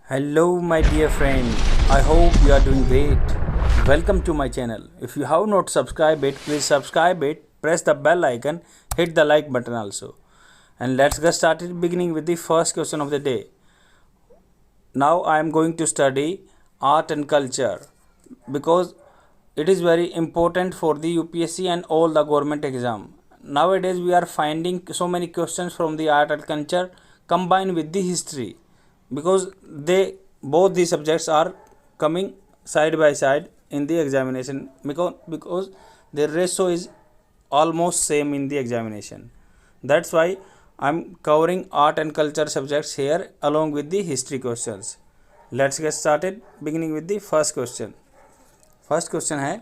Hello, my dear friend. I hope you are doing great. Welcome to my channel. If you have not subscribed it, please subscribe it. Press the bell icon. Hit the like button also. And let's get started. Beginning with the first question of the day. Now I am going to study art and culture because it is very important for the UPSC and all the government exam. Nowadays we are finding so many questions from the art and culture combined with the history because they both the subjects are coming side by side in the examination because the ratio is almost same in the examination. That's why I'm covering art and culture subjects here along with the history questions. Let's get started beginning with the first question. First question है,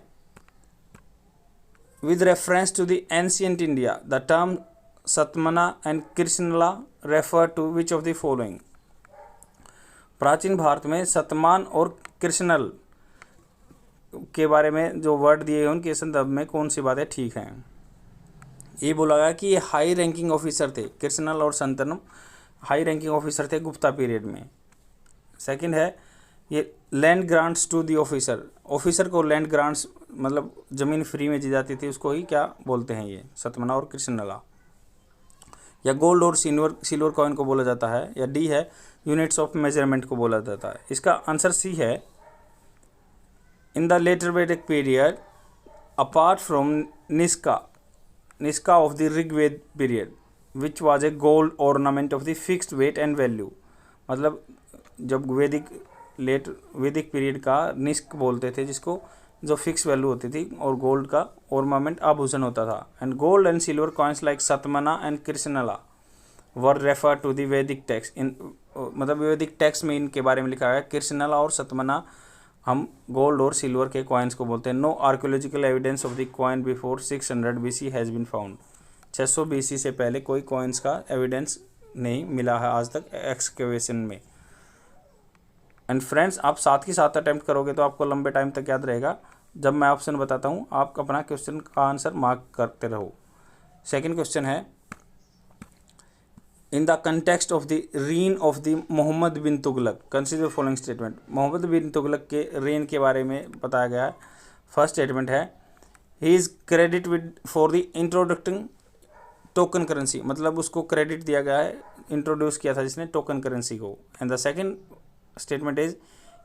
with reference to the ancient India, the term Satmana and Krishnala refer to which of the following? प्राचीन भारत में सतमान और कृष्णल के बारे में जो word दिए हैं उनके संदर्भ में कौन सी बातें ठीक हैं? ये बोला गया कि ये हाई रैंकिंग ऑफिसर थे, कृष्णल और संतनम हाई रैंकिंग ऑफिसर थे गुप्ता पीरियड में। सेकंड है, ये land grants to the officer को लैंड ग्रांट्स मतलब ज़मीन फ्री में दी जाती थी, उसको ही क्या बोलते हैं? ये सतमना और कृष्णला। या गोल्ड और सिल्वर कॉइन को बोला जाता है। या डी है, यूनिट्स ऑफ मेजरमेंट को बोला जाता है। इसका आंसर सी है, in the later Vedic period apart from nishka of the Rigveda period which was a gold ornament of the fixed weight and value. मतलब जब वैदिक पीरियड का निष्क बोलते थे जिसको, जो फिक्स वैल्यू होती थी और गोल्ड का ऑर्नामेंट आभूषण होता था। And gold and silver coins like satamana and krishnala were refer to the Vedic text in, मतलब वैदिक टेक्स्ट में इनके बारे में लिखा है। कृष्णला और सतमना हम गोल्ड और सिल्वर के कॉइन्स को बोलते हैं। No archaeological evidence of the coin before 600 BC has been found. 600 BC से पहले कोई कॉइन्स का एविडेंस नहीं मिला है आज तक एक्सकेवेशन में। एंड फ्रेंड्स, आप साथ ही साथ अटैम्प्ट करोगे तो आपको लंबे टाइम तक याद रहेगा। जब मैं ऑप्शन बताता हूँ आप अपना क्वेश्चन का आंसर मार्क करते रहो। सेकंड क्वेश्चन है, in the context of the reign of the Mohammad bin Tughlaq consider following statement. Mohammad bin Tughlaq के रेन के बारे में बताया गया है। फर्स्ट स्टेटमेंट है, he is credit with for the introducing token currency, मतलब उसको क्रेडिट दिया गया है, इंट्रोड्यूस किया था जिसने टोकन करेंसी को। And the second statement is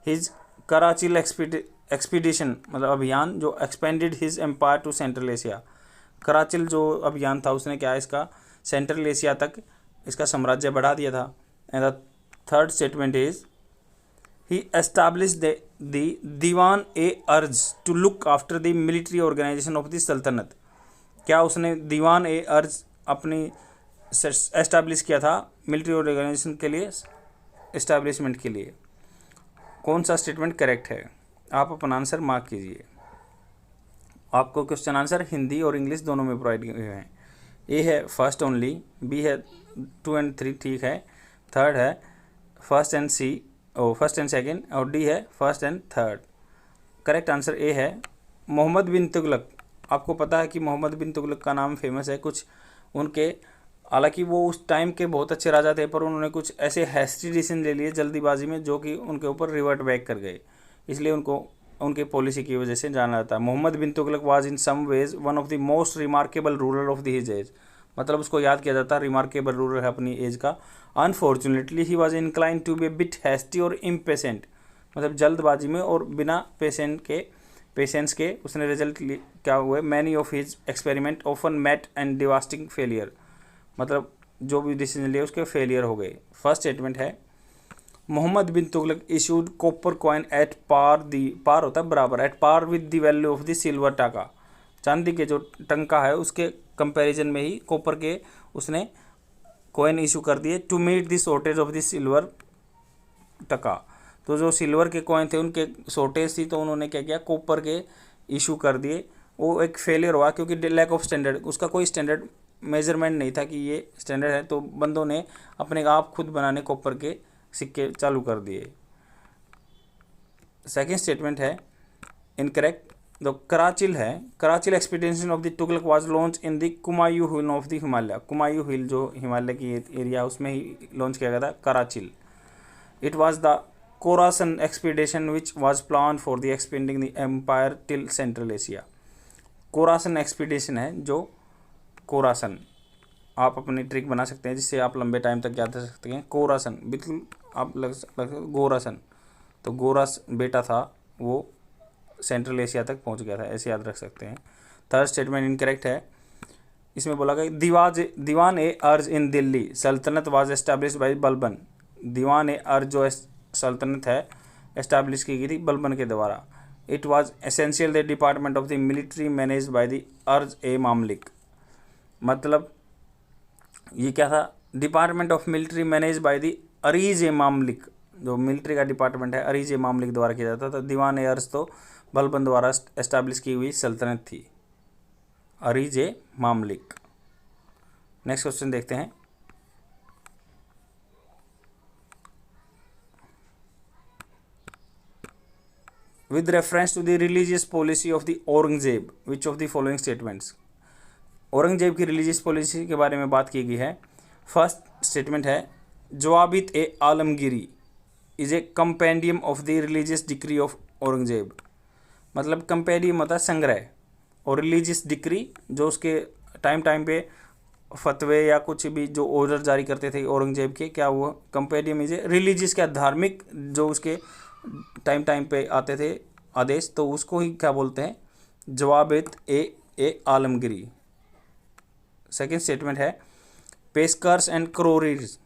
his Karachil expedition, मतलब अभियान जो expanded his empire to central Asia. Karachil जो अभियान था उसने क्या इसका सेंट्रल एशिया तक इसका साम्राज्य बढ़ा दिया था। And the third statement is he established the Diwan i Arz to look after the military organisation of the sultanate. क्या उसने दीवान ए अर्ज अपनी एस्टैब्लिश किया था मिलिट्री ऑर्गेनाइजेशन के लिए, एस्टैब्लिशमेंट के लिए? कौन सा स्टेटमेंट करेक्ट है? आप अपना आंसर मार्क कीजिए। आपको क्वेश्चन आंसर हिंदी और इंग्लिश दोनों में प्रोवाइड किए हुए हैं। ए है फर्स्ट ओनली, बी है 2 और 3 ठीक है, थर्ड है फर्स्ट एंड सेकंड, और डी है first and third. Correct answer A है मोहम्मद बिन तुगलक। आपको पता है कि मोहम्मद बिन तुगलक का नाम फेमस है कुछ उनके, हालांकि वो उस टाइम के बहुत अच्छे राजा थे पर उन्होंने कुछ ऐसे हैस्टी डिसीजन ले लिए जल्दीबाजी में जो कि उनके ऊपर रिवर्ट बैक कर गए, इसलिए उनको उनके पॉलिसी की वजह से जाना जाता है। Mohammad bin Tughlaq was in some ways one of the most remarkable ruler of the his age, मतलब उसको याद किया जाता है रिमार्केबल रूलर है अपनी एज का। Unfortunately he was incline to be a bit hasty और इम्पेशेंट, मतलब जल्दबाजी में और बिना पेशेंस के उसने रिजल्ट क्या हुए, many of his experiment often met and devastating failure, मतलब जो भी डिसीजन लिए उसके फेलियर हो गए। फर्स्ट स्टेटमेंट है, Mohammad bin Tughlaq issued copper coin at par होता है बराबर, at par with the value of the silver taka. चांदी के जो टंका है उसके कंपैरिजन में ही कॉपर के उसने कॉइन इशू कर दिए to meet the shortage of the silver taka. तो जो सिल्वर के कॉइन थे उनके शॉर्टेज थी तो उन्होंने क्या किया, कॉपर के इशू कर दिए। वो एक फेलियर हुआ क्योंकि लैक ऑफ स्टैंडर्ड, उसका कोई स्टैंडर्ड मेजरमेंट नहीं था कि ये स्टैंडर्ड है, तो बंदों ने अपने आप खुद बनाने कॉपर के सिक्के चालू कर दिए। सेकेंड स्टेटमेंट है इनकरेक्ट। जो कराचिल है, Karachil expedition of the Tughlaq was launch in the Kumaon hill of the Himalaya. Kumaon hill जो हिमालय की एरिया उसमें ही लॉन्च किया गया था Karachil. It was the Khorasan expedition which was plan for the expanding the empire till central Asia. Khorasan expedition है जो कोरासन, आप अपनी ट्रिक बना सकते हैं जिससे आप लंबे टाइम तक याद रख सकते हैं। कोरासन बिल्कुल आप लग गोरासन, तो गोरास बेटा था वो सेंट्रल एशिया तक पहुंच गया था, ऐसे याद रख सकते हैं। थर्ड स्टेटमेंट इनकरेक्ट है। इसमें बोला गया दीवान ए अर्ज इन दिल्ली सल्तनत वाज एस्टैब्लिश बाई बलबन। दीवान ए अर्ज जो सल्तनत है एस्टैब्लिश की गई थी बलबन के द्वारा। It was essential the department of the military manage by the Ariz i Mamalik. मतलब ये क्या था, department of military manage by the Ariz i Mamalik, जो मिलिट्री का डिपार्टमेंट है अरीज ए मामलिक द्वारा किया जाता था। दीवान ए अर्ज तो बलबन द्वारा एस्टैब्लिश की हुई सल्तनत थी, अरीज ए मामलिक। नेक्स्ट क्वेश्चन देखते हैं। With reference to the religious policy of the Aurangzeb, which of the following statements? Aurangzeb की रिलीजियस पॉलिसी के बारे में बात की गई है। फर्स्ट स्टेटमेंट है Zawabit i Alamgiri is a compendium of the religious decree of Aurangzeb. मतलब कंपेंडियम होता है संग्रह, और रिलीजियस डिक्री जो उसके टाइम टाइम पे फतवे या कुछ भी जो ऑर्डर जारी करते थे औरंगजेब के, क्या वो कंपेंडियम इज ए रिलीजियस, क्या धार्मिक जो उसके टाइम टाइम पे आते थे आदेश, तो उसको ही क्या बोलते हैं, जवाबित ए आलमगिरी। सेकंड स्टेटमेंट है पेशकर्स एंड क्रोरीज,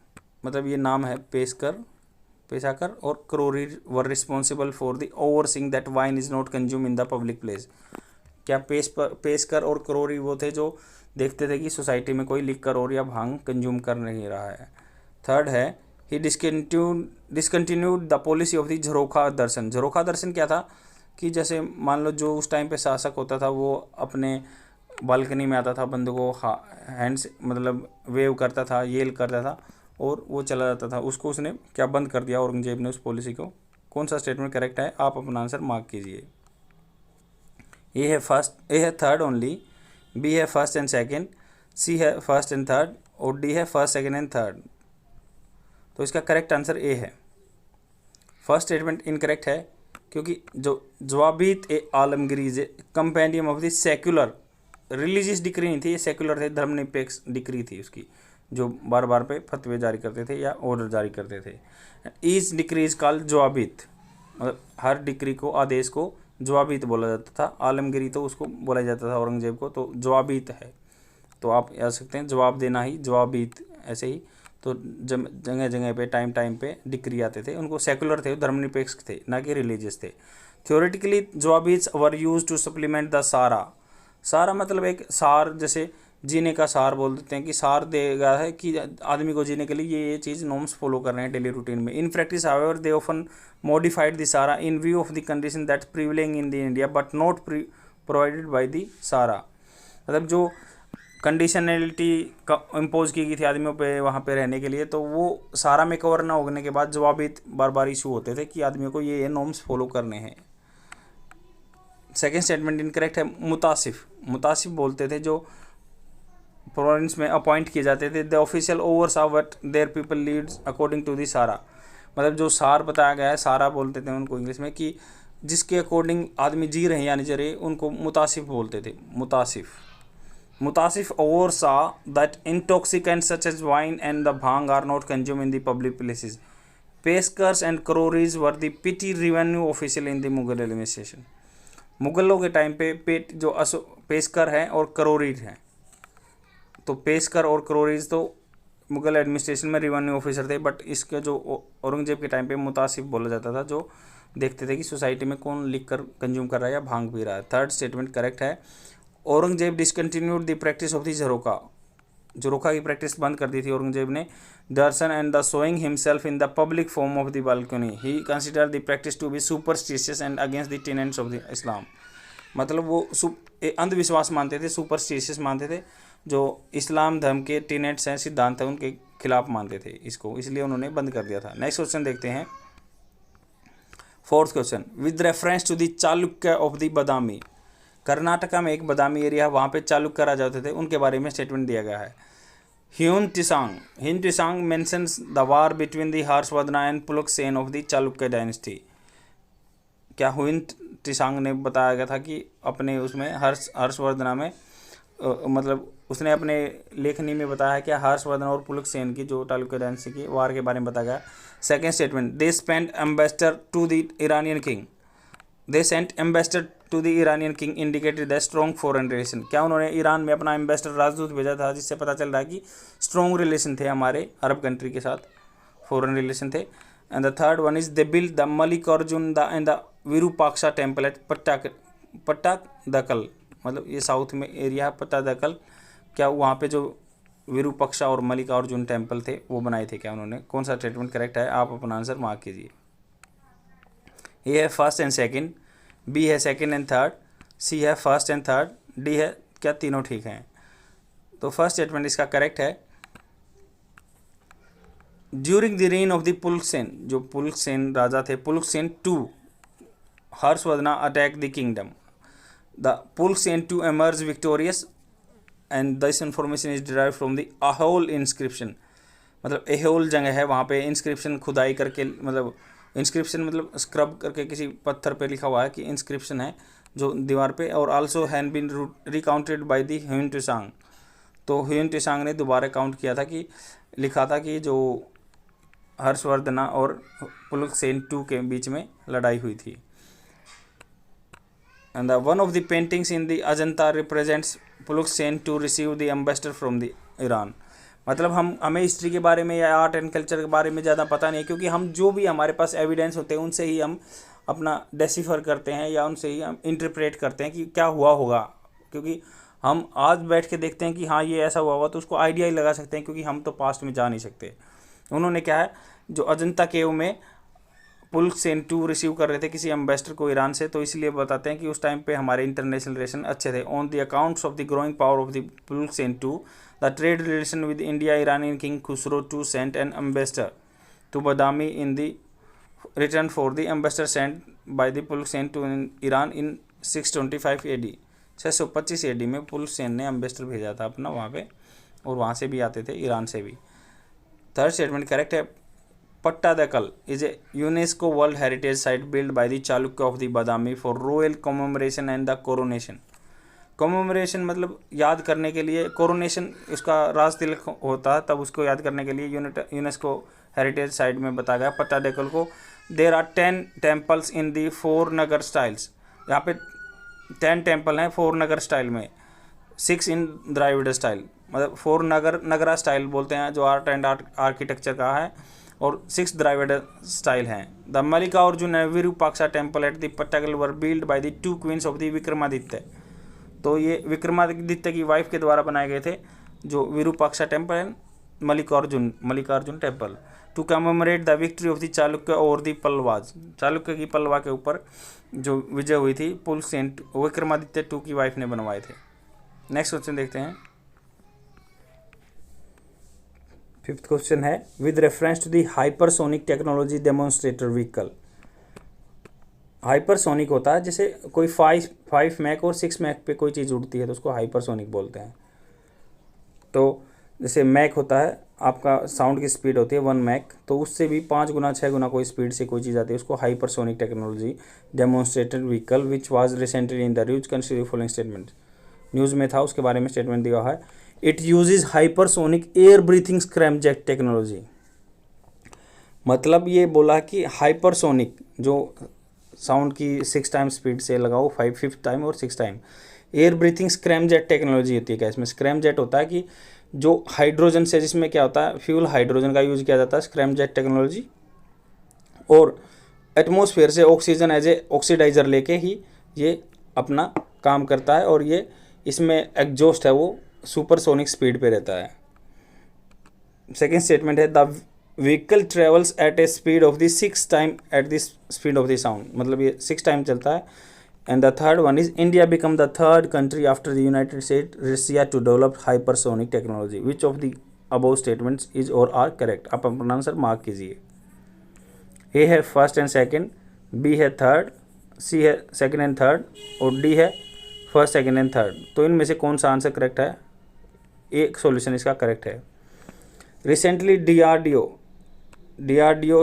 मतलब ये नाम है पेशाकर और karoris were responsible for the overseeing that wine is not consume in the public place. क्या पेशकर और क्रोरी वो थे जो देखते थे कि सोसाइटी में कोई लिकर और या भांग कंज्यूम कर नहीं रहा है। थर्ड है he discontinued the policy of the jharokha darshan. Jharokha darshan क्या था कि जैसे मान लो जो उस टाइम पे शासक होता था वो अपने बालकनी में आता था, बंदे को हैंड्स मतलब वेव करता था, येल करता था और वो चला जाता था, उसको उसने क्या बंद कर दिया औरंगजेब ने उस पॉलिसी को। कौन सा स्टेटमेंट करेक्ट है, आप अपना आंसर मार्क कीजिए। ए है थर्ड ओनली, बी है फर्स्ट एंड सेकंड, सी है फर्स्ट एंड थर्ड और डी है फर्स्ट सेकंड एंड थर्ड। तो इसका करेक्ट आंसर ए है। फर्स्ट स्टेटमेंट इनकरेक्ट है क्योंकि जो Zawabit i Alamgiri compendium of the secular, religious decree नहीं थी, ये सेक्युलर थे, धर्मनिरपेक्ष डिक्री थी उसकी, जो बार बार पे फतवे जारी करते थे या ऑर्डर जारी करते थे। ईच डिक्री इज कॉल्ड जवाबित, मतलब हर डिक्री को आदेश को जवाबित बोला जाता था। आलमगिरी तो उसको बोला जाता था औरंगजेब को, तो जवाबित है। तो आप याद सकते हैं जवाब देना ही जवाबित, ऐसे ही। तो जगह जगह पे टाइम पे डिक्री आते थे, उनको सेकुलर थे, धर्मनिरपेक्ष थे, ना कि रिलीजियस थे। Theoretically zawabits were use to supplement the sharia. Sharia मतलब एक सार, जैसे जीने का सार बोल देते हैं कि सार देगा है कि आदमी को जीने के लिए ये चीज़ नॉर्म्स फॉलो कर रहे हैं डेली रूटीन में। In practice however they often modified the sharia in view of the condition that prevailing in the India but not provided by the sharia. मतलब जो कंडीशनलिटी इम्पोज की गई थी आदमियों पे वहाँ पे रहने के लिए, तो वो सारा में कवर ना होने के बाद जवाबित बार बार इशू होते थे कि आदमियों को ये नॉर्म्स फॉलो करने हैं। सेकेंड स्टेटमेंट इनकरेक्ट है। मुतासिफ बोलते थे जो प्रोविंस में अपॉइंट किए जाते थे। The official oversaw what their people leads according to the sharia. मतलब जो सार बताया गया है, सारा बोलते थे उनको इंग्लिश में, कि जिसके अकॉर्डिंग आदमी जी रहे हैं या नहीं जी रहे, उनको मुतासिफ बोलते थे। Muhtasib oversaw that intoxicants such as wine and the bhang are not consume in the public places. Peshkars and karoris were the petty revenue official in the Mughal administration. मुगलों के टाइम पे पेशकर हैं और क्रोरीज हैं, तो पेशकर और क्रोरीज तो मुगल एडमिनिस्ट्रेशन में रेवेन्यू ऑफिसर थे, बट इसके जो औरंगजेब के टाइम पे मुतासिफ बोला जाता था, जो देखते थे कि सोसाइटी में कौन लिकर कंज्यूम कर रहा है या भांग पी रहा है। थर्ड स्टेटमेंट करेक्ट है। Aurangzeb discontinued the practice of the jharokha की प्रैक्टिस बंद कर दी थी औरंगजेब ने। Darshan and the showing himself in the public form of the balcony he consider the practice to be superstitious and against the tenets of the Islam. मतलब वो अंधविश्वास मानते थे, सुपरस्टिशियस मानते थे, जो इस्लाम धर्म के टेनेंट्स हैं, सिद्धांत हैं, उनके खिलाफ मानते थे इसको, इसलिए उन्होंने बंद कर दिया था। नेक्स्ट क्वेश्चन देखते हैं। Fourth question, with reference to the Chalukya of the Badami. Karnataka में एक बदामी एरिया, वहाँ पे चालुक्य राजा होते थे, उनके बारे में स्टेटमेंट दिया गया है। Hyun Tisang mentions the war between the Harshvardhana and Puluksen of the Chalukya dynasty. क्या ह्यून टिसांग ने बताया गया था कि अपने उसमें हर्षवर्धना में मतलब उसने अपने लेखनी में बताया है कि हर्षवर्धन और पुलकसेन की जो चालुक्य डायनेस्टी की वार के बारे में बताया गया. Second statement, they sent ambassador to the Iranian king indicated the strong foreign relation. क्या उन्होंने ईरान में अपना एम्बेसडर राजदूत भेजा था, जिससे पता चल रहा है कि स्ट्रॉन्ग रिलेशन थे हमारे अरब कंट्री के साथ, फॉरेन रिलेशन थे. And the third one is they build the Mallikarjuna and the Virupaksha temple at Pattadakal. मतलब ये साउथ में एरिया है पट्टादकल. क्या वहाँ पे जो विरूपाक्षा और मल्लिकार्जुन टेम्पल थे वो बनाए थे क्या उन्होंने? कौन सा स्टेटमेंट करेक्ट है? आप अपना आंसर मार्क कीजिए. ए है फर्स्ट एंड सेकंड, बी है सेकंड एंड थर्ड, सी है फर्स्ट एंड थर्ड, डी है क्या तीनों ठीक हैं? तो फर्स्ट स्टेटमेंट इसका करेक्ट है. During the reign of the Pulakeshin, जो पुलकसेन राजा थे, Pulakeshin two Harshavardhana attack the kingdom. The Pulakeshin two emerge victorious and this information is derive from the Aihole inscription. मतलब एहोल जगह है, वहाँ पे इंस्क्रिप्शन खुदाई करके, मतलब इंस्क्रिप्शन मतलब स्क्रब करके किसी पत्थर पे लिखा हुआ है कि इंस्क्रिप्शन है जो दीवार पे. और also has been recounted by the Hiuen Tsang. तो ह्यून टिसांग ने दोबारा काउंट किया था कि लिखा था कि जो हर्षवर्धना और पुलकसेन टू के बीच में लड़ाई हुई थी. And one of the paintings in the Ajanta represents Pulakeshin two receive the ambassador from the Iran. मतलब हमें हिस्ट्री के बारे में या आर्ट एंड कल्चर के बारे में ज़्यादा पता नहीं है, क्योंकि हम जो भी हमारे पास एविडेंस होते हैं उनसे ही हम अपना डेसिफर करते हैं या उनसे ही हम इंटरप्रेट करते हैं कि क्या हुआ होगा. क्योंकि हम आज बैठ के देखते हैं कि हाँ ये ऐसा हुआ तो उसको आइडिया ही लगा सकते हैं, क्योंकि हम तो पास्ट में जा नहीं सकते. उन्होंने क्या है, जो अजंता केव में पुलकसेन टू रिसीव कर रहे थे किसी एम्बेसडर को ईरान से, तो इसलिए बताते हैं कि उस टाइम पे हमारे इंटरनेशनल रिलेशन अच्छे थे. On the accounts of the growing power of the Pulakeshin two, the trade relation with India, Iranian king Khusrau two sent an ambassador to Badami in the return for the ambassador sent by the Pulakeshin two in Iran in 625 AD. 625 AD में पुलकसेन ने ambassador भेजा था अपना वहाँ पे, और वहाँ से भी आते थे, ईरान से भी. थर्ड स्टेटमेंट करेक्ट है. Pattadakal is a UNESCO World Heritage Site built by the Chalukya of the Badami for royal commemoration and the coronation. Commemoration मतलब याद करने के लिए, coronation उसका राज तिलक होता है तब उसको याद करने के लिए यूनेस्को हेरिटेज साइट में बताया गया पट्टाडकल को. There are 10 temples in the 4 Nagara styles. यहाँ पे 10 टेम्पल हैं 4 नगर स्टाइल में, 6 इन द्राविड़ स्टाइल. मतलब 4 नगरा स्टाइल बोलते हैं जो आर्ट एंड आर्किटेक्चर का है, और 6 द्राविड़ स्टाइल हैं. The Mallikarjuna and Virupaksha temple at the Pattadakal were build by the 2 queens of the Vikramaditya. तो ये विक्रमादित्य की वाइफ के द्वारा बनाए गए थे जो Virupaksha temple and Mallikarjuna temple, to commemorate the victory of the Chalukya और द पल्लवाज. चालुक्य की पल्लवा के ऊपर जो विजय हुई थी, पुलकसेन विक्रमादित्य 2 की वाइफ ने बनवाए थे. नेक्स्ट क्वेश्चन देखते हैं. फिफ्थ क्वेश्चन है, with reference to the hypersonic technology demonstrator vehicle. Hypersonic होता है जैसे कोई 5 मैक और 6 मैक पे कोई चीज़ उड़ती है तो उसको हाइपरसोनिक बोलते हैं. तो जैसे मैक होता है, आपका साउंड की स्पीड होती है 1 मैक, तो उससे भी 5 गुना 6 गुना कोई स्पीड से कोई चीज़ आती है, उसको hypersonic technology demonstrator vehicle which was recently in the news consider following statement. News में था, उसके बारे में स्टेटमेंट दिया है. It uses hypersonic air breathing scramjet technology. मतलब ये बोला कि हाइपरसोनिक जो साउंड की 6 टाइम स्पीड से लगाओ, 5 टाइम और 6 time, air breathing scramjet technology होती है. क्या इसमें स्क्रैमजेट होता है कि जो हाइड्रोजन से, जिसमें क्या होता है फ्यूल हाइड्रोजन का यूज़ किया जाता है स्क्रैमजेट टेक्नोलॉजी, और एटमॉस्फेयर से ऑक्सीजन एज ए ऑक्सीडाइजर लेके ही ये अपना काम करता है, और ये इसमें एग्जॉस्ट है वो सुपरसोनिक स्पीड पे रहता है. सेकेंड स्टेटमेंट है, the vehicle travels at a speed of the 6 time at the speed of the sound. मतलब ये 6 टाइम चलता है. And the third one is, India become the third country after the United State Russia to develop hypersonic technology. Which of the above statements is और are correct? आप अपना answer mark कीजिए. A है first and second, B है third, सी है second and third, और D है first second and third. तो इनमें से कौन सा आंसर करेक्ट है? एक सॉल्यूशन इसका करेक्ट है. Recently, DRDO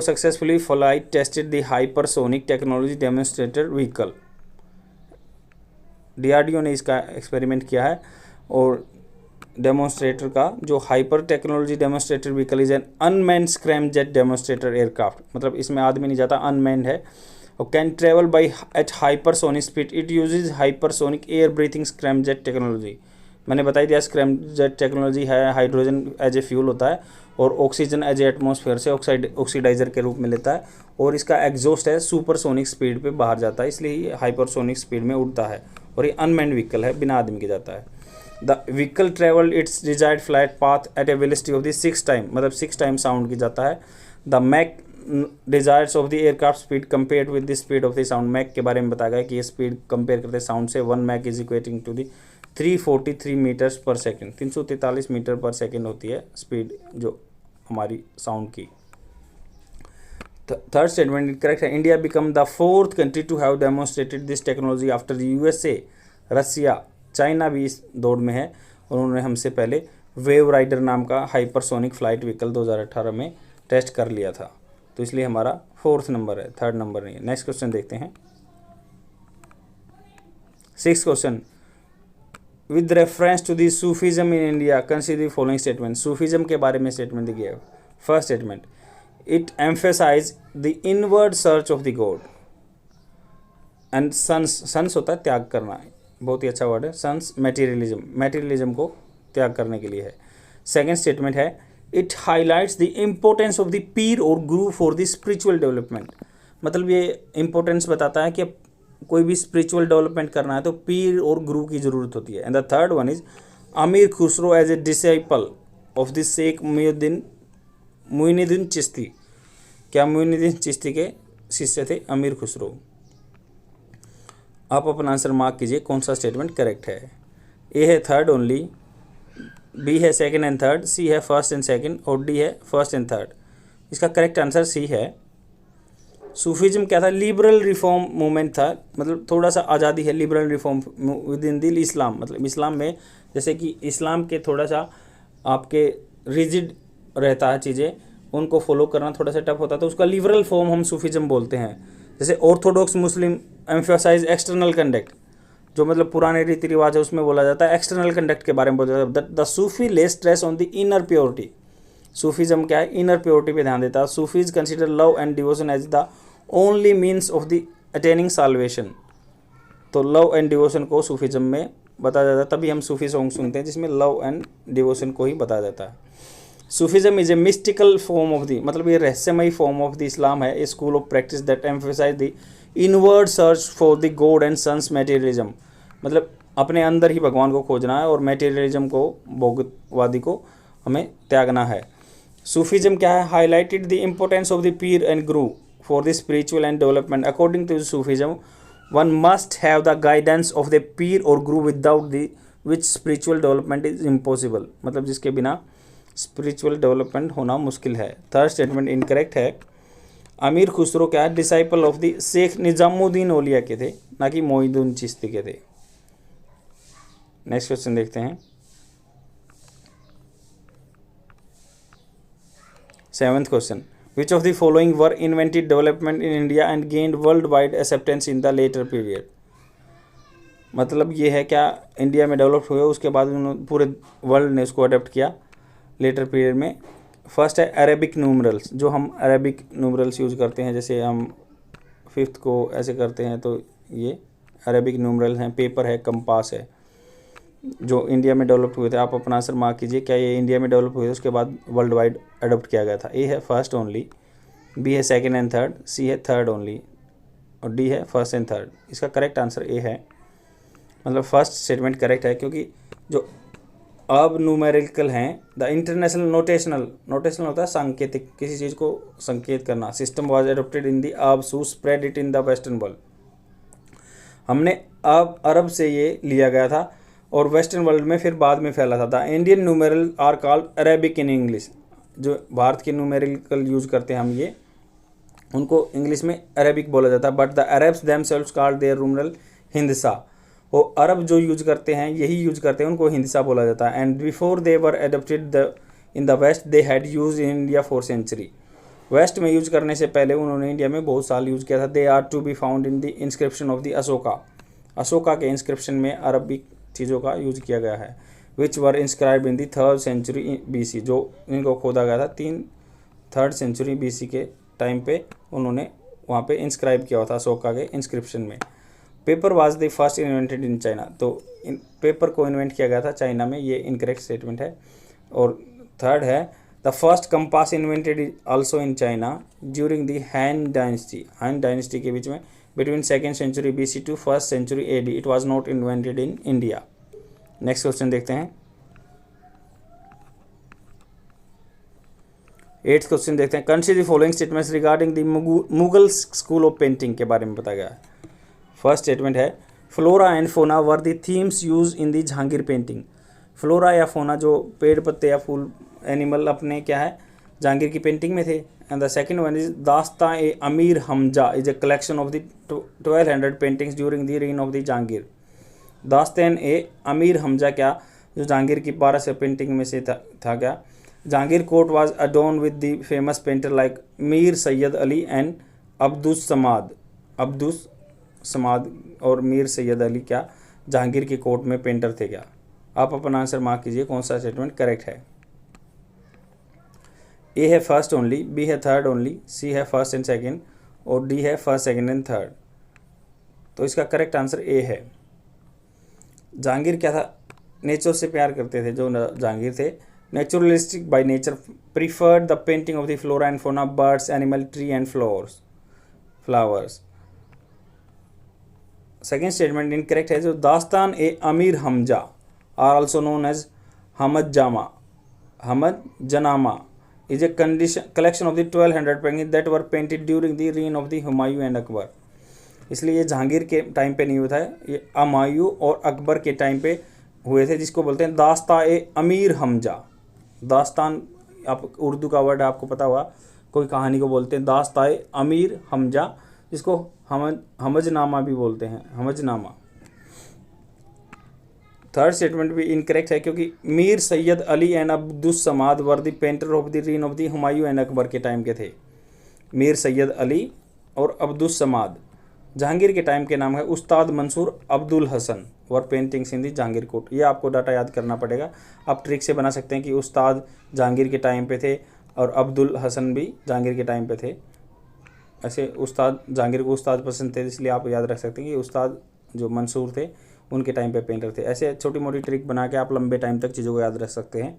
successfully flight tested the hypersonic technology demonstrator vehicle. DRDO ने इसका एक्सपेरिमेंट किया है और डेमोन्स्ट्रेटर का जो hyper technology demonstrator vehicle is an unmanned scramjet demonstrator aircraft, मतलब इसमें आदमी नहीं जाता, अनमैन्ड है और can travel by at hypersonic speed. It uses hypersonic air breathing scramjet technology. मैंने बताई दिया स्क्रैम जेट टेक्नोलॉजी है, हाइड्रोजन एज ए फ्यूल होता है और ऑक्सीजन एज ए एटमॉस्फेयर से ऑक्सीडाइजर के रूप में लेता है और इसका एग्जॉस्ट है सुपरसोनिक स्पीड पे बाहर जाता है, इसलिए ये हाइपरसोनिक स्पीड में उड़ता है और ये अनमैन्ड व्हीकल है, बिना आदमी के जाता है। The vehicle travel its desired flight path at a velocity of the 6 time, मतलब 6 टाइम साउंड की जाता है। The Mach desires of the aircraft speed compare with the speed of the sound. Mach के बारे में बताया गया कि ये स्पीड कंपेयर करते साउंड से 1 Mach is equating to the 343 metres per second, 343 metre per second होती है स्पीड जो हमारी साउंड की। थर्ड स्टेटमेंट करेक्ट है। India become the 4th country to have demonstrated this technology after USA, Russia, China भी इस दौड़ में है और उन्होंने हमसे पहले वेव राइडर नाम का हाइपरसोनिक फ्लाइट व्हीकल 2018 में टेस्ट कर लिया था, तो इसलिए हमारा 4th नंबर है, 3rd नंबर नहीं है। नेक्स्ट क्वेश्चन देखते हैं। 6th question, with reference to the Sufism in India consider the following statement. Sufism के बारे में स्टेटमेंट दी है। First statement, it emphasise the inward search of the God and sons होता है त्याग करना, बहुत ही अच्छा वर्ड है। सन्स मटेरियलिज्म को त्याग करने के लिए है। सेकेंड स्टेटमेंट है, it highlights the importance of the pir और गुरु फॉर द स्पिरिचुअल डेवलपमेंट, मतलब ये इम्पोर्टेंस बताता है कि कोई भी स्पिरिचुअल डेवलपमेंट करना है तो पीर और गुरु की ज़रूरत होती है। And the third one is Amir Khusrau as a disciple of the Sheikh Moinuddin Chishti. क्या मुइनुद्दीन चिश्ती के शिष्य थे अमीर खुसरो? आप अपना आंसर मार्क कीजिए कौन सा स्टेटमेंट करेक्ट है। ए है थर्ड ओनली, बी है सेकंड एंड थर्ड, सी है फर्स्ट एंड सेकंड और डी है फर्स्ट एंड थर्ड। इसका करेक्ट आंसर सी है। सूफीज्म क्या था? लिबरल रिफॉर्म मूवमेंट था, मतलब थोड़ा सा आज़ादी है liberal reform within the Islam, मतलब इस्लाम में जैसे कि इस्लाम के थोड़ा सा आपके रिजिड रहता है चीज़ें, उनको फॉलो करना थोड़ा सा टफ होता है, तो उसका लिबरल फॉर्म हम सूफीज्म बोलते हैं। जैसे ऑर्थोडॉक्स मुस्लिम एम्फेसाइज एक्सटर्नल कंडक्ट, जो मतलब पुराने रीति रिवाज है उसमें बोला जाता है एक्सटर्नल कंडक्ट के बारे में बोला जाता है। The Sufi lay stress on the inner purity. Sufism क्या है? इनर प्योरिटी पे ध्यान देता है। Sufis consider love and devotion as the only means of the attaining salvation. तो लव एंड डिवोशन को सूफीज्म में बताया जाता है, तभी हम सूफी सॉन्ग सुनते हैं जिसमें लव एंड डिवोशन को ही बताया जाता है। Sufism is a mystical form of the, मतलब ये रहस्यमयी फॉर्म ऑफ द इस्लाम है, a school of practice that emphasize the inward search for the God and shuns materialism, मतलब अपने अंदर ही भगवान को खोजना है और मटेरियलिज्म को, भौतिकवादी को हमें त्यागना है। सूफीज्म क्या है? Highlighted the importance of the pir and guru for the spiritual and development. According to Sufism one must have the guidance of the pir और guru without the which spiritual development is impossible, मतलब जिसके बिना स्पिरिचुअल डेवलपमेंट होना मुश्किल है। Third statement incorrect है। अमीर खुसरो क्या है? Disciple of the Sheikh Nizamuddin Auliya के थे, ना कि मोइनुद्दीन चिश्ती के थे। नेक्स्ट क्वेश्चन देखते हैं। 7th question, which of the following were invented development in India and gained world wide acceptance in the letter period. मतलब ये है क्या इंडिया में डेवलप हुए उसके बाद उन्होंने पूरे वर्ल्ड ने उसको अडेप्ट किया लेटर पीरियड में। फर्स्ट है अरेबिक न्यूमरल्स, जो हम अरेबिक न्यूमरल्स यूज़ करते हैं, जैसे हम 5th को ऐसे करते हैं, तो ये अरेबिक न्यूमरल्स हैं। पेपर है, कंपास है, जो इंडिया में डेवलप हुए थे। आप अपना आंसर मार्क कीजिए, क्या ये इंडिया में डेवलप हुए थे उसके बाद वर्ल्ड वाइड अडोप्ट किया गया था? ए है फर्स्ट ओनली, बी है सेकेंड एंड थर्ड, सी है थर्ड ओनली और डी है फर्स्ट एंड थर्ड। इसका करेक्ट आंसर ए है, मतलब फर्स्ट स्टेटमेंट करेक्ट है, क्योंकि जो अब न्यूमेरिकल हैं, द इंटरनेशनल नोटेशनल होता है सांकेतिक, किसी चीज़ को संकेत करना। System was adopted in the Abbasid spread it in the western world. हमने अब अरब से ये लिया गया था और वेस्टर्न वर्ल्ड में फिर बाद में फैला था। The Indian numeral are called Arabic in English. जो भारत के न्यूमेरिकल यूज़ करते हैं हम, ये उनको इंग्लिश में अरेबिक बोला जाता है। But the Arabs themselves called their numeral hindasa. वो अरब जो यूज करते हैं यही यूज करते हैं, उनको हिंदसा बोला जाता है। And before they were adopted the in the west they had use in India for century. West में यूज करने से पहले उन्होंने इंडिया में बहुत साल यूज किया था। They are to be found in the inscription of the Ashoka. Ashoka के इंस्क्रिप्शन में अरबिक चीज़ों का यूज किया गया है। Which were inscribe in the 3rd century BC, जो इनको खोदा गया था 3rd सेंचुरी BC के टाइम पे उन्होंने वहाँ पे इंस्क्राइब किया हुआ था अशोका के इंस्क्रिप्शन में। Paper was the first invented in China, तो पेपर को इन्वेंट किया गया था चाइना में, ये इनकरेक्ट स्टेटमेंट है। और थर्ड है the first compass invented also in China during the Han dynasty. Han dynasty के बीच में between 2nd century BC to 1st century AD। It was not invented in India. Next question देखते हैं। 8th question देखते हैं। Consider the following statements regarding the Mughal school of painting के बारे में बताया गया है। फर्स्ट स्टेटमेंट है flora and fauna were the themes use in the Jahangir painting. Flora या फोना जो पेड़ पत्ते या फूल एनिमल अपने क्या है जहांगीर की पेंटिंग में थे। And the second one is Dastan e Amir Hamza is a collection of the 1200 paintings during the reign of the Jahangir. Dastan e Amir Hamza क्या जो जहांगीर की 1200 पेंटिंग में से था क्या। Jahangir court was adorned with the famous painter like Mir Sayyid Ali and Abdus Samad और मीर सैयद अली क्या जहांगीर की कोर्ट में पेंटर थे क्या। आप अपना आंसर मार्क कीजिए कौन सा स्टेटमेंट करेक्ट है। ए है फर्स्ट ओनली, बी है थर्ड ओनली, सी है फर्स्ट एंड सेकंड और डी है फर्स्ट सेकंड एंड थर्ड। तो इसका करेक्ट आंसर ए है। जहांगीर क्या था, नेचर से प्यार करते थे जो जहांगीर थे। Naturalistic by nature, preferred the painting of the flora and fauna, birds, animal, tree and flowers. Second statement incorrect है जो Dastan e Amir Hamza are also known as Hamzanama is a collection of the 1200 paintings that were painted during the reign of the Humayun and Akbar. इसलिए ये जहांगीर के time पे नहीं हुआ था, ये हुमायूं और अकबर के टाइम पे हुए थे, जिसको बोलते हैं दास्तां ए अमीर हमजा। दास्तान आप उर्दू का वर्ड आपको पता हुआ, कोई कहानी को बोलते हैं दास्तां ए अमीर हमजा, जिसको हमजनामा भी बोलते हैं, हमजनामा। थर्ड स्टेटमेंट भी इनकरेक्ट है क्योंकि Mir Sayyid Ali and Abdus Samad were the painter of the reign of the Humayun and Akbar के टाइम के थे। मीर सैयद अली और अब्दुस समाद। जहांगीर के टाइम के नाम है Ustad Mansur Abdul Hasan were paintings in the Jahangir court. ये आपको डाटा याद करना पड़ेगा। आप ट्रिक से बना सकते हैं कि उस्ताद जहांगीर के टाइम पे थे और अब्दुल हसन भी जहांगीर के टाइम पे थे। ऐसे उस्ताद जहांगीर को उस्ताद पसंद थे, इसलिए आप याद रख सकते हैं कि उस्ताद जो मंसूर थे उनके टाइम पे पेंटर थे। ऐसे छोटी मोटी ट्रिक बना के आप लंबे टाइम तक चीज़ों को याद रख सकते हैं।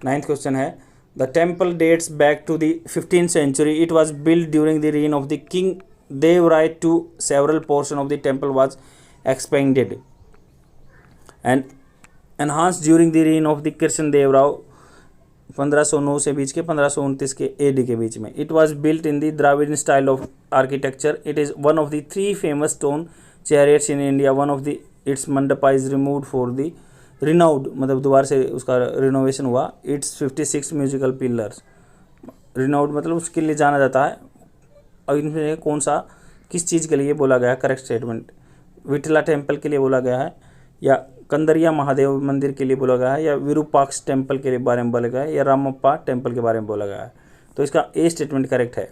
9th क्वेश्चन है the temple dates back to the 15th century. It was build during the reign of the king Devaraya two several portion of the temple was expanded and enhance during the reign of the Krishna Deva Raya 1509 से बीच के 1529 के AD के बीच में। It was built in the Dravidian style of architecture. It is one of the 3 famous stone chariots in India. One of the it's mandapa is removed for the renowned, मतलब दोबारा से उसका रिनोवेशन हुआ। It's 56 musical pillars. रिनाउड मतलब उसके लिए जाना जाता है। और इनमें कौन सा किस चीज़ के लिए बोला गया है करेक्ट स्टेटमेंट। विठला टेम्पल के लिए बोला गया है, या कंदरिया महादेव मंदिर के लिए बोला गया है, या विरूपाक्ष टेम्पल के बारे में बोला गया है, या रामप्पा टेम्पल के बारे में बोला गया है। तो इसका ए स्टेटमेंट करेक्ट है।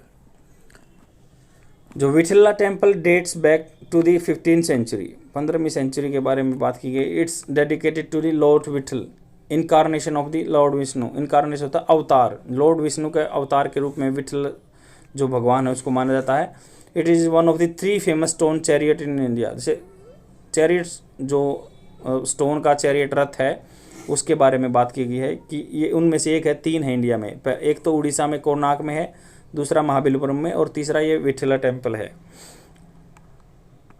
जो Vitthala temple dates back to the 15th century, 15वीं सेंचुरी के बारे में बात की गई। It's dedicated to the lord Vitthal, incarnation of the lord Vishnu. Incarnation होता है अवतार, लॉर्ड विष्णु के अवतार के रूप में विठल जो भगवान है उसको माना जाता है। It is one of the 3 famous stone chariot in India. जैसे चैरियट्स जो स्टोन का चैरियट रथ है उसके बारे में बात की गई है कि ये उनमें से एक है, 3 है इंडिया में। एक तो उड़ीसा में कोणार्क में है, दूसरा महाबलीपुरम में, और तीसरा ये विठला टेम्पल है।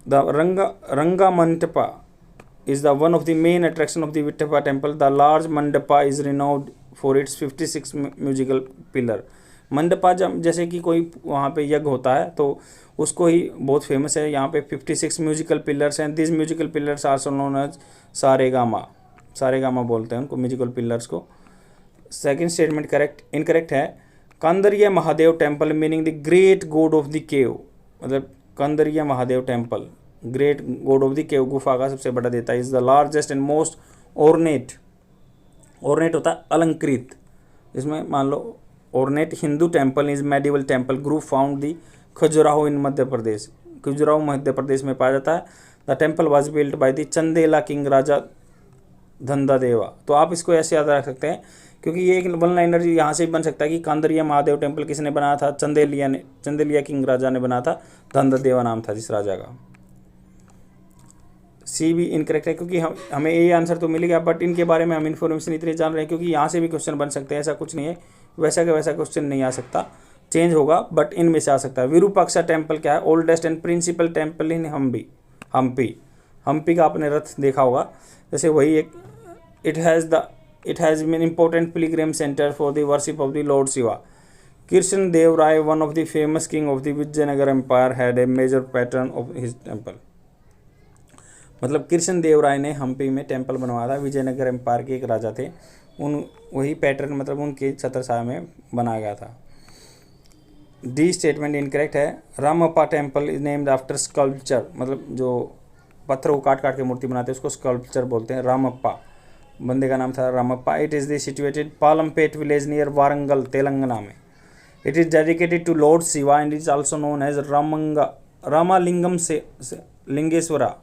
द रंगा mandapa is the one of the main attraction of the Vitthapa temple. The large mandapa is renowned for its 56 musical pillar. Mandapa जब जैसे कि कोई वहाँ पे यज्ञ होता है तो उसको ही बहुत फेमस है। यहाँ पे 56 म्यूजिकल पिलर्स हैं। This musical pillars are so known as Saregama बोलते हैं उनको, म्यूजिकल पिलर्स को। सेकंड स्टेटमेंट करेक्ट इनकरेक्ट है। Kandariya Mahadev temple meaning the great god of the cave, मतलब Kandariya Mahadev temple great god of the cave, गुफा का सबसे बड़ा देवता। Is the largest and most ornate होता है अलंकृत, इसमें मान लो ornate Hindu temple is medieval temple group found the Khajuraho in Madhya Pradesh, Khajuraho Madhya Pradesh में पाया जाता है। The temple was built by the Chandela king Raja Dhandadeva. तो आप इसको ऐसे याद रख सकते हैं क्योंकि ये एक वन लाइनर यहाँ से भी बन सकता है कि कांदरिया महादेव टेम्पल किसने बनाया था, चंदेलिया ने, चंदेलिया किंग राजा ने बनाया था, धंधादेवा नाम था जिस राजा का। सी भी इनकरेक्ट है क्योंकि हमें ये आंसर तो मिल गया बट इनके बारे में हम इन्फॉर्मेशन इतनी जान रहे हैं क्योंकि यहाँ से भी क्वेश्चन बन सकते हैं, ऐसा कुछ नहीं है, वैसा का वैसा क्वेश्चन नहीं आ सकता, चेंज होगा बट इनमें से आ सकता है। विरूपाक्षा टेम्पल क्या है, oldest and principal temple in Hampi का आपने रथ देखा होगा, जैसे वही एक it has been important pilgrim centre for the worship of the lord Shiva. Krishna Deva Raya one of the famous king of the Vijayanagara empire had a major pattern of his temple. मतलब कृष्ण देव राय ने हम्पी में टेम्पल बनवाया था, विजयनगर एम्पायर के एक राजा थे, वही पैटर्न मतलब उनके छत्रछाया में बनाया गया था। डी स्टेटमेंट इनकरेक्ट है। Ramappa temple is named after sculpture, मतलब जो पत्थरों को काट काट के मूर्ति बनाते हैं उसको स्कल्पचर बोलते हैं। रामप्पा बंदे का नाम था Ramappa. It is the situated Palampet village near Warangal Telangana में। It is dedicated to lord Shiva and is also known as Ramalingam से Lingeshwara,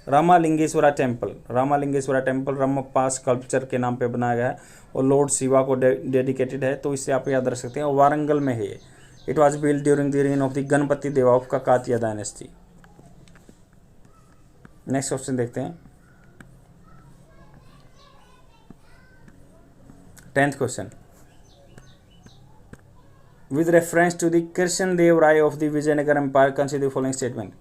Ramalingeshwara temple. Ramalingeshwara temple Ramappa sculpture के नाम पे बनाया गया है और लॉर्ड शिवा को डेडिकेटेड है, तो इससे आप याद रख सकते हैं। और वारंगल में है। It was build during the reign of the Ganapati Deva of Kakatiya dynasty. Next question देखते हैं। 10th question. With reference to the Krishna Deva Raya of the Vijayanagara empire consider the following statement.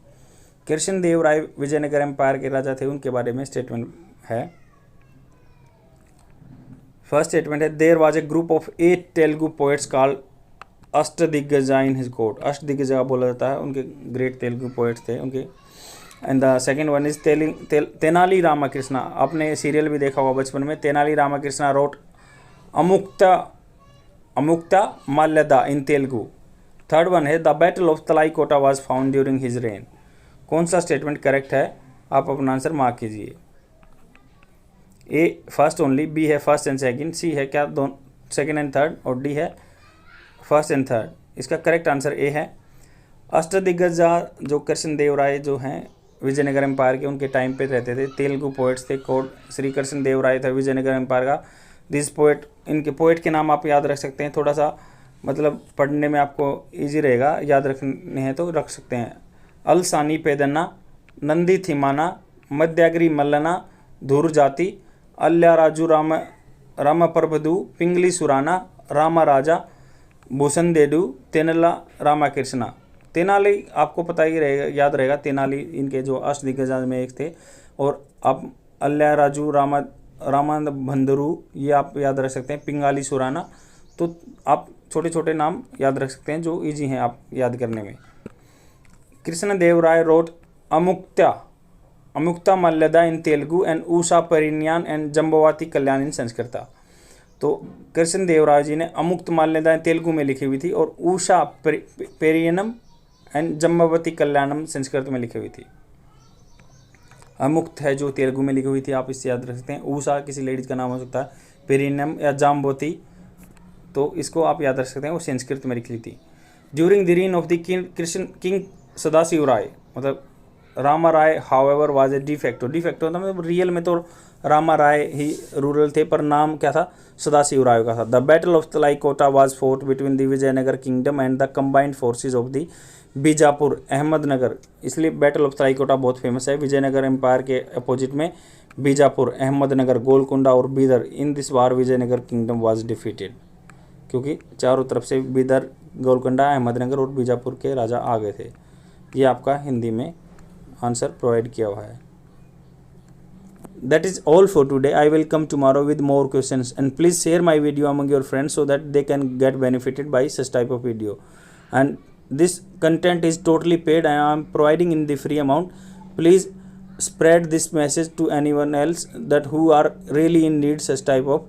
Krishna Deva Raya Vijayanagara empire के राजा थे, उनके बारे में स्टेटमेंट है। फर्स्ट स्टेटमेंट है there was a group of 8 Telugu poets called Ashtadiggaja in his court. Ashtadiggaja बोला जाता है, उनके ग्रेट तेलुगु पोएट्स थे उनके। And the second one is Tenali Ramakrishna. आपने सीरियल भी देखा होगा बचपन में। Tenali Ramakrishna wrote Amuktamalyada in Telugu. Third one है the battle of Talikota was found during his reign. कौन सा स्टेटमेंट करेक्ट है, आप अपना आंसर मार्क कीजिए। ए फर्स्ट ओनली, बी है फर्स्ट एंड सेकंड, सी है क्या दोनों सेकंड एंड थर्ड, और डी है फर्स्ट एंड थर्ड। इसका करेक्ट आंसर ए है। अष्टदिग्गजा जो कृष्ण देव राय जो हैं विजयनगर एम्पायर के, उनके टाइम पे रहते थे, तेलुगु पोएट्स थे। कोर्ट श्री कृष्ण देव राय था विजयनगर एम्पायर का। दिस पोएट, इनके पोएट के नाम आप याद रख सकते हैं, थोड़ा सा मतलब पढ़ने में आपको इजी रहेगा, याद रखने हैं तो रख सकते हैं। अलसानी पेदन्ना, नंदी थिमाना, मध्याग्री मल्लना, धूर जाति, अल्याराजू रामप्रभदु, पिंगली सुराना, रामा राजा, भूषण देडू, तेनला रामाकृष्णा। तेनाली आपको पता ही रहेगा, याद रहेगा, तेनाली इनके जो अष्टदिग्गजा में एक थे। और आप अल्याराजू रामाभंदरू ये आप याद रख सकते हैं, पिंगाली सुराना। तो आप छोटे छोटे नाम याद रख सकते हैं जो इजी हैं आप याद करने में। Krishna Deva Raya wrote Amuktamalyada in Telugu and Usha Parinayam and Jambavati Kalyanam in Sanskrit. तो कृष्ण देव राय जी ने अमुक्त माल्यदा तेलुगु में लिखी हुई थी और ऊषा पेरियनम एंड जम्बवती कल्याणम संस्कृत में लिखी हुई थी। अमुक्त है जो तेलुगु में लिखी हुई थी, आप इससे याद रख सकते हैं। ऊषा किसी लेडीज का नाम हो सकता है, पेरियनम या जाम्बवती, तो इसको आप याद रख सकते हैं, वो संस्कृत में लिखी थी। During the reign of the king Sadashiva Raya, मतलब Rama Raya however was a de facto मतलब रियल में तो रामा राय ही रूरल थे, पर नाम क्या था, सदाशिव राय का था। The battle of Talikota was fought between the Vijayanagara kingdom and the combined forces of the Bijapur Ahmednagar. इसलिए बैटल ऑफ तलाईकोटा बहुत फेमस है। विजयनगर एम्पायर के अपोजिट में बीजापुर, अहमदनगर, गोलकुंडा और Bidar. In this war Vijayanagara kingdom was defeated, क्योंकि चारों तरफ से बीदर, गोलकुंडा, अहमदनगर और बीजापुर के राजा आ गए थे। ये आपका हिंदी में आंसर प्रोवाइड किया हुआ है। That is all for today. I will come tomorrow with more questions, and please share my video among your friends so that they can get benefited by such type of video. And this content is totally paid and I am providing in the free amount. Please spread this message to anyone else that who are really in need such type of